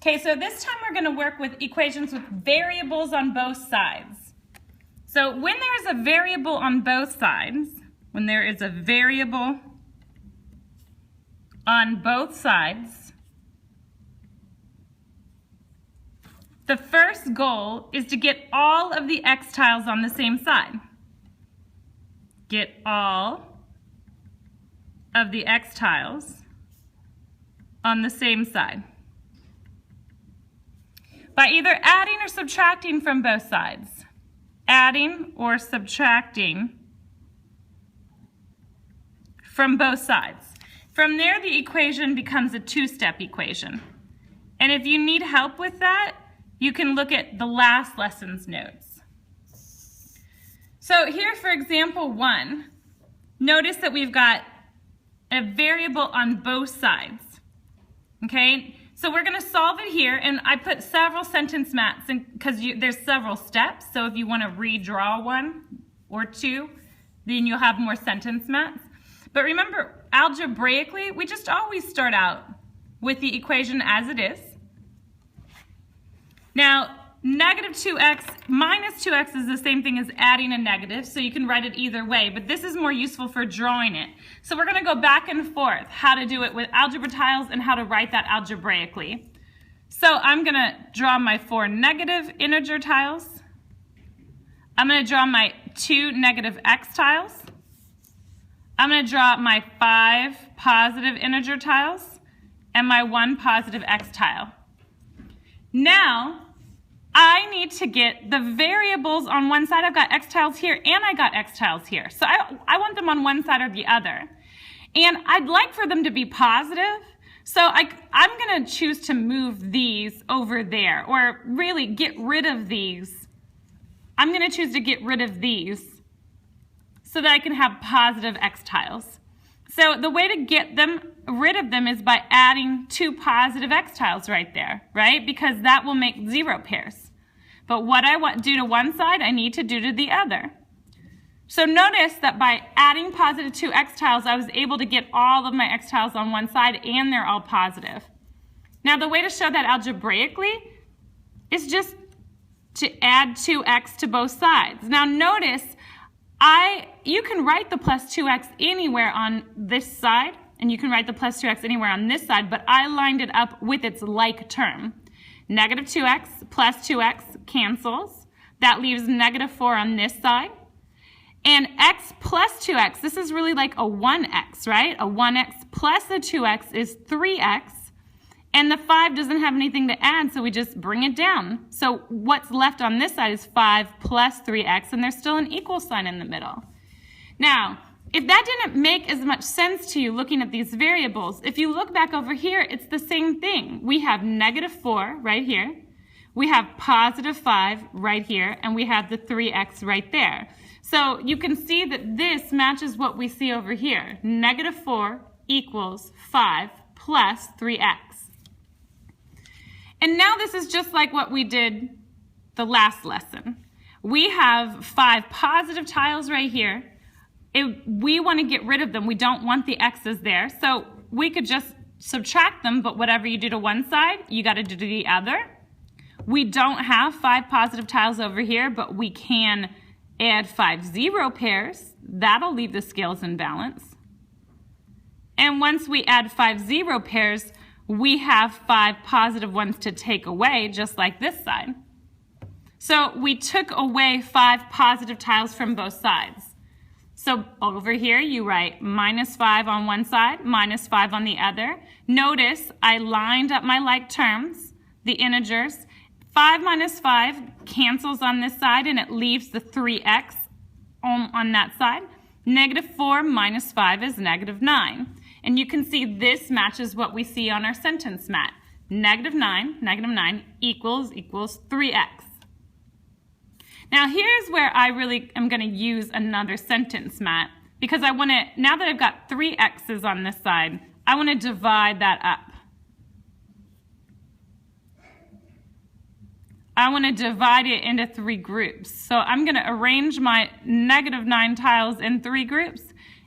Okay, so this time we're going to work with equations with variables on both sides. So when there is a variable on both sides, the first goal is to get all of the x tiles on the same side. Get all of the x tiles on the same side by either adding or subtracting from both sides. Adding or subtracting from both sides. From there, the equation becomes a two-step equation. And if you need help with that, you can look at the last lesson's notes. So here, for example 1, notice that we've got a variable on both sides. Okay? So we're going to solve it here, and I put several sentence mats because there's several steps. So if you want to redraw one or two, then you'll have more sentence mats. But remember, algebraically, we just always start out with the equation as it is. Now, negative 2x minus 2x is the same thing as adding a negative, so you can write it either way, but this is more useful for drawing it. So we're going to go back and forth, how to do it with algebra tiles and how to write that algebraically. So I'm going to draw my 4 negative integer tiles. I'm going to draw my 2 negative x tiles. I'm going to draw my 5 positive integer tiles and my 1 positive x tile. Now, I need to get the variables on one side. I've got x tiles here and I got x tiles here. So I want them on one side or the other. And I'd like for them to be positive. So I'm going to choose to move these over there, or really get rid of these. I'm going to choose to get rid of these so that I can have positive x tiles. So the way to get rid of them is by adding 2 positive x tiles right there, right? Because that will make 0 pairs. But what I want to do to one side, I need to do to the other. So notice that by adding positive 2 x tiles, I was able to get all of my x tiles on one side, and they're all positive. Now the way to show that algebraically is just to add 2x to both sides. Now notice, you can write the plus 2x anywhere on this side, and you can write the plus 2x anywhere on this side, but I lined it up with its like term. Negative 2x plus 2x cancels. That leaves negative 4 on this side. And x plus 2x, this is really like a 1x, right? A 1x plus a 2x is 3x. And the 5 doesn't have anything to add, so we just bring it down. So what's left on this side is 5 plus 3x, and there's still an equal sign in the middle. Now, if that didn't make as much sense to you looking at these variables, if you look back over here, it's the same thing. We have negative 4 right here. We have positive 5 right here, and we have the 3x right there. So you can see that this matches what we see over here. Negative 4 equals 5 plus 3x. And now this is just like what we did the last lesson. We have 5 positive tiles right here. We want to get rid of them. We don't want the x's there. So we could just subtract them, but whatever you do to one side, you got to do to the other. We don't have 5 positive tiles over here, but we can add 5 0 pairs. That'll leave the scales in balance. And once we add 5 0 pairs, we have 5 positive ones to take away, just like this side. So we took away 5 positive tiles from both sides. So over here, you write minus 5 on one side, minus 5 on the other. Notice I lined up my like terms, the integers. 5 minus 5 cancels on this side, and it leaves the 3x on that side. Negative 4 minus 5 is negative 9. And you can see this matches what we see on our sentence mat. Negative 9 equals 3x. Now here's where I really am going to use another sentence mat, because I want to, now that I've got 3 x's on this side, I want to divide that up. I want to divide it into 3 groups. So I'm going to arrange my negative 9 tiles in 3 groups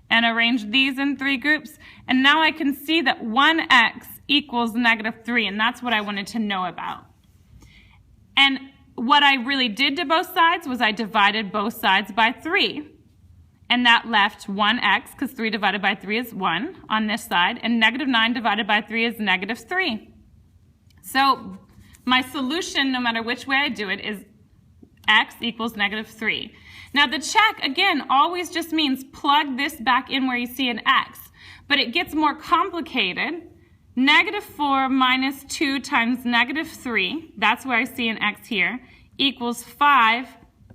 and arrange these in 3 groups. And now I can see that 1x equals negative 3, and that's what I wanted to know about. And what I really did to both sides was I divided both sides by 3. And that left 1x, because 3 divided by 3 is 1 on this side, and negative 9 divided by 3 is negative 3. So my solution, no matter which way I do it, is x equals negative 3. Now the check, again, always just means plug this back in where you see an x. But it gets more complicated. Negative 4 minus 2 times negative 3, that's where I see an x here, equals 5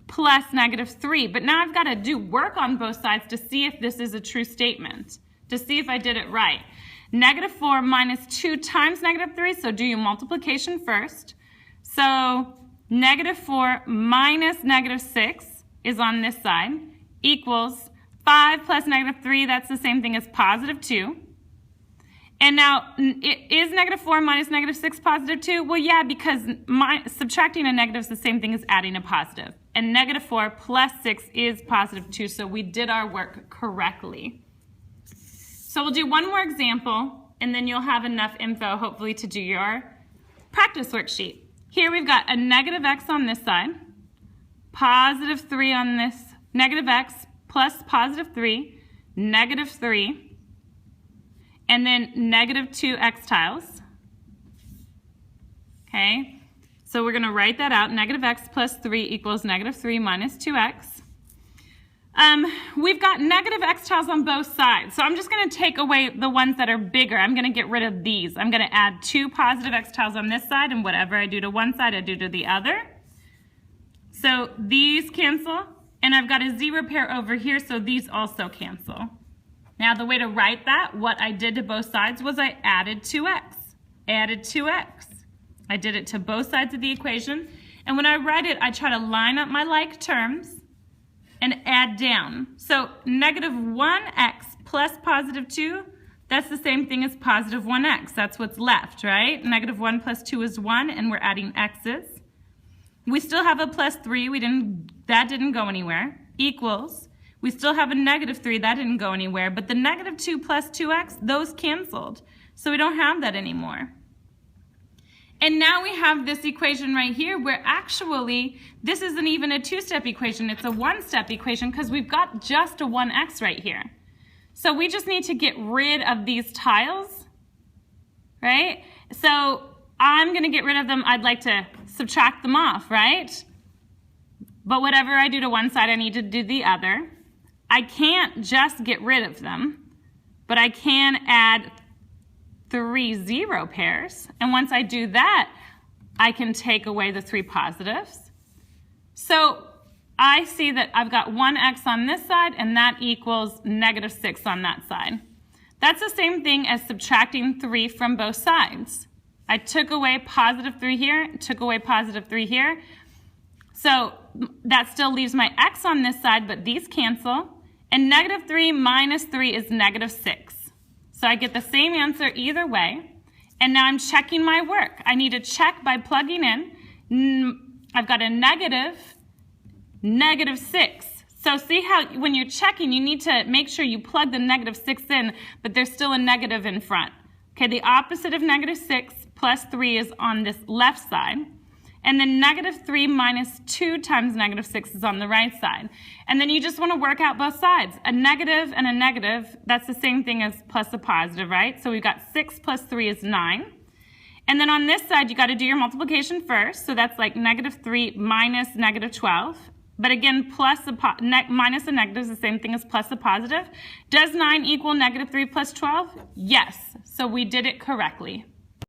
plus negative 3. But now I've got to do work on both sides to see if this is a true statement, to see if I did it right. Negative 4 minus 2 times negative 3, so do your multiplication first. So negative 4 minus negative 6 is on this side, equals 5 plus negative 3, that's the same thing as positive 2. And now, is negative 4 minus negative 6 positive 2? Well, yeah, because subtracting a negative is the same thing as adding a positive. And negative 4 plus 6 is positive 2, so we did our work correctly. So we'll do one more example, and then you'll have enough info, hopefully, to do your practice worksheet. Here we've got a negative x on this side, positive 3 on this, negative x plus positive 3, negative 3, and then negative 2x tiles. Okay, so we're going to write that out. Negative x plus 3 equals negative 3 minus 2x. We've got negative x tiles on both sides, so I'm just going to take away the ones that are bigger. I'm going to get rid of these. I'm going to add 2 positive x tiles on this side, and whatever I do to one side, I do to the other. So these cancel, and I've got a 0 pair over here, so these also cancel. Now the way to write that, what I did to both sides was I added 2x. Added 2x. I did it to both sides of the equation, and when I write it, I try to line up my like terms and add down. So negative 1x plus positive 2, that's the same thing as positive 1x. That's what's left, right? Negative 1 plus 2 is 1, and we're adding x's. We still have a plus 3. That didn't go anywhere. Equals. We still have a negative 3. That didn't go anywhere. But the negative 2 plus 2x, those canceled. So we don't have that anymore. And now we have this equation right here where actually this isn't even a two-step equation. It's a one-step equation because we've got just a 1x right here. So we just need to get rid of these tiles, right? So I'm going to get rid of them. I'd like to subtract them off, right? But whatever I do to one side, I need to do the other. I can't just get rid of them, but I can add 3 0 pairs. And once I do that, I can take away the 3 positives. So I see that I've got 1x on this side, and that equals negative 6 on that side. That's the same thing as subtracting 3 from both sides. I took away positive 3 here, took away positive 3 here. So that still leaves my x on this side, but these cancel. And negative 3 minus 3 is negative 6. So I get the same answer either way. And now I'm checking my work. I need to check by plugging in. I've got a negative 6. So see how when you're checking, you need to make sure you plug the negative 6 in, but there's still a negative in front. Okay, the opposite of negative 6 plus 3 is on this left side. And then negative 3 minus 2 times negative 6 is on the right side. And then you just want to work out both sides. A negative and a negative, that's the same thing as plus a positive, right? So we've got 6 plus 3 is 9. And then on this side, you got to do your multiplication first. So that's like negative 3 minus negative 12. But again, minus a negative is the same thing as plus a positive. Does 9 equal negative 3 plus 12? Yes. So we did it correctly.